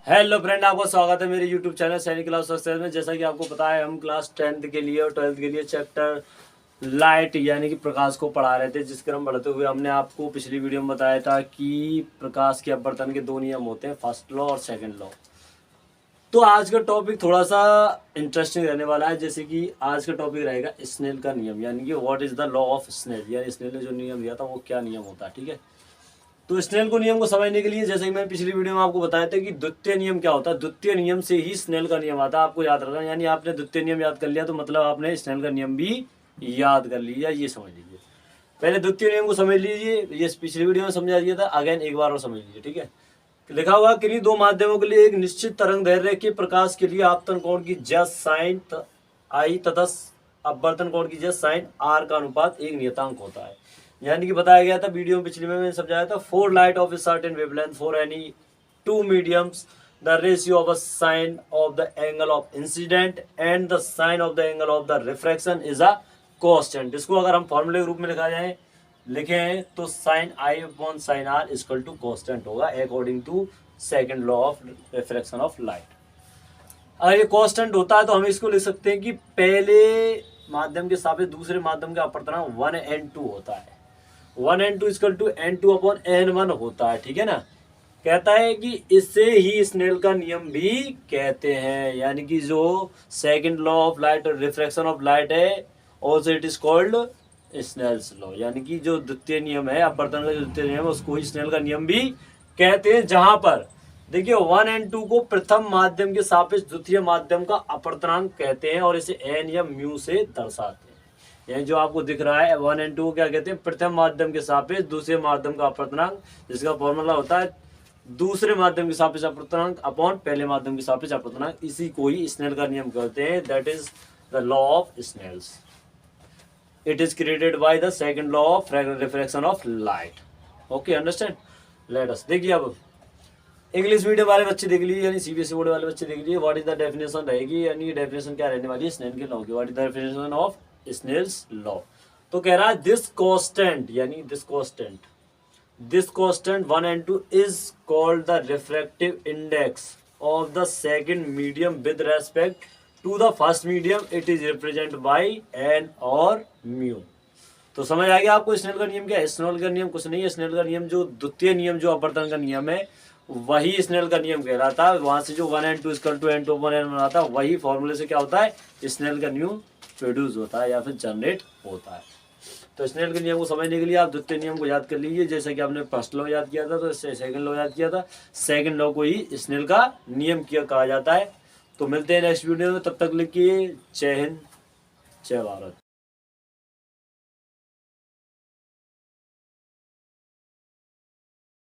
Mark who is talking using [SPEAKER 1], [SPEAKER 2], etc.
[SPEAKER 1] Hello friend, आपका स्वागत है मेरे यूट्यूब चैनल सैनिक क्लास सक्सेस में। जैसा कि आपको पता है, हम क्लास 10th के लिए और 12th के लिए चैप्टर लाइट यानी कि प्रकाश को पढ़ा रहे थे। जिस क्रम बढ़ते हुए हमने आपको पिछली वीडियो में बताया था कि प्रकाश के अपवर्तन के दो नियम होते हैं, फर्स्ट लॉ और सेकंड लॉ। तो आज का टॉपिक थोड़ा सा इंटरेस्टिंग रहने वाला है। जैसे कि आज का टॉपिक रहेगा स्नेल का नियम, यानी कि what is the law of Snell, यानी स्नेल ने जो नियम दिया था वो क्या नियम होता है। ठीक है, तो स्नेल को नियम को समझने के लिए, जैसे कि मैंने पिछली वीडियो में आपको बताया था कि द्वितीय नियम क्या होता है, द्वितीय नियम से ही स्नेल का नियम आता है। आपको याद रखना, यानी आपने द्वितीय नियम याद कर लिया तो मतलब आपने स्नेल का नियम भी याद कर लिया, ये समझ लीजिए। पहले द्वितीय नियम को समझ लीजिए, ये पिछली वीडियो में समझा दिया था, अगेन एक बार और समझ लीजिए। ठीक है, लिखा हुआ किन्हीं दो माध्यमों के लिए एक निश्चित तरंग दैर्ध्य के प्रकाश के लिए आपतन कोण की जस साइन आई तथा अपवर्तन कोण की जस साइन आर का अनुपात एक नियतांक होता है। यानी कि बताया गया था वीडियो में पिछले में मैंने समझाया था, for light of a certain wavelength for any two mediums the ratio of a sine of the angle of incident and the sine of the angle of the refraction is a constant. इसको अगर हम फॉर्मूले के रूप में लिखे हैं तो sine I upon sine R equal to constant होगा according to second law of refraction of light. अगर ये कांस्टेंट होता है तो हम इसको लिख सकते हैं कि पहले माध्यम के सापेक्ष दूसरे माध्यम का अपवर्तनांक 1n2 होता है। 1n2 equal to n2 upon n1 होता है। ठीक है ना, कहता है कि इसे ही स्नेल का नियम भी कहते हैं, यानी कि जो सेकंड लॉ ऑफ लाइट और रिफ्रैक्शन ऑफ लाइट है, also it is called Snell's law. यानी कि जो द्वितीय नियम है, अपवर्तन का जो द्वितीय नियम है, उसको ही स्नेल का नियम भी कहते हैं। जहां पर देखिए 1n2 को प्रथम माध्यम के सापेक्ष द्वितीय माध्यम का अपवर्तनांक कहते हैं और इसे n या म्यू से दर्शाते हैं। यानी जो आपको दिख रहा है 1n2 को क्या कहते हैं, प्रथम माध्यम के सापेक्ष दूसरे माध्यम का अपवर्तनांक, जिसका फॉर्मूला होता है दूसरे माध्यम के सापेक्ष अपवर्तनांक अपॉन पहले माध्यम के सापेक्ष अपवर्तनांक। इसी को ही स्नेल का नियम कहते हैं, that is the law of Snell's. It is created by the second law of refraction of light. Okay, understand. Let us देखिए, अब इंग्लिश मीडियम वाले बच्चे देख लीजिए, यानी सीबीएसई बोर्ड वाले बच्चे देख लीजिए। व्हाट इज द डेफिनेशन रहेगी, यानी डेफिनेशन क्या रहने वाली है स्नेल के लॉ की। What is the definition of Snell's law. तो कह रहा है दिस कांस्टेंट, यानी this constant 1n2 is called the refractive index of the second medium with respect to the first medium. It is represent by n और mu. तो समझ आ गया आपको स्नेल का नियम क्या है। स्नेल का नियम कुछ नहीं है, स्नेल का नियम जो द्वितीय नियम जो अपवर्तन का नियम है वही स्नेल का नियम कह रहा था। वहां से जो 1n2 equal to n2 upon n बना था, वही फॉर्मूले से क्या होता है, स्नेल का नियम प्रोड्यूस होता है या फिर जनरेट होता है। तो स्नेल के नियम को समझने के लिए आप द्वितीय नियम को याद कर लीजिए। जैसे कि आपने फर्स्ट लॉ याद किया था तो सेकंड लॉ याद किया था, सेकंड लॉ को ही स्नेल का नियम कहा जाता है। तो मिलते हैं नेक्स्ट वीडियो में, तब तक लिखिए जय हिंद जय भारत।